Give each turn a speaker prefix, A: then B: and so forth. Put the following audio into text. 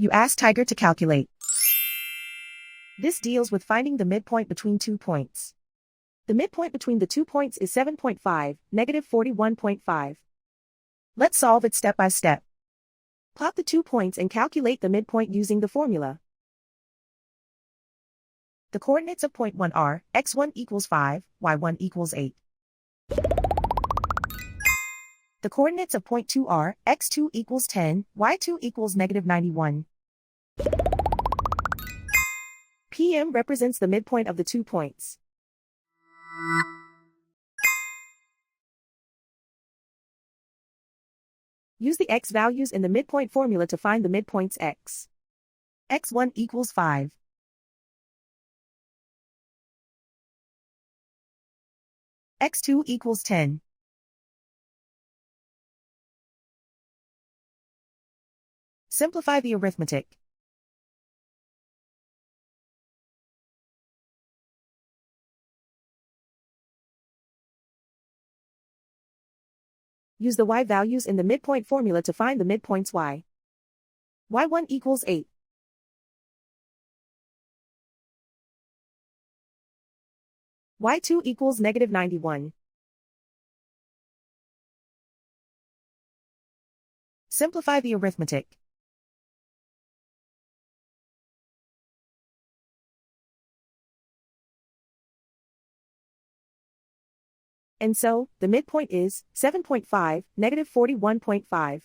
A: You ask Tiger to calculate. This deals with finding the midpoint between 2 points. The midpoint between the 2 points is 7.5, negative 41.5. Let's solve it step by step. Plot the 2 points and calculate the midpoint using the formula. The coordinates of point 1 are x1 equals 5, y1 equals 8. The coordinates of point 2 are x2 equals 10, y2 equals negative 91. PM represents the midpoint of the 2 points. Use the x values in the midpoint formula to find the midpoints x. x1 equals 5. x2 equals 10. Simplify the arithmetic. Use the y values in the midpoint formula to find the midpoints y. y1 equals 8. y2 equals negative 91. Simplify the arithmetic. And so, the midpoint is 7.5, negative 41.5.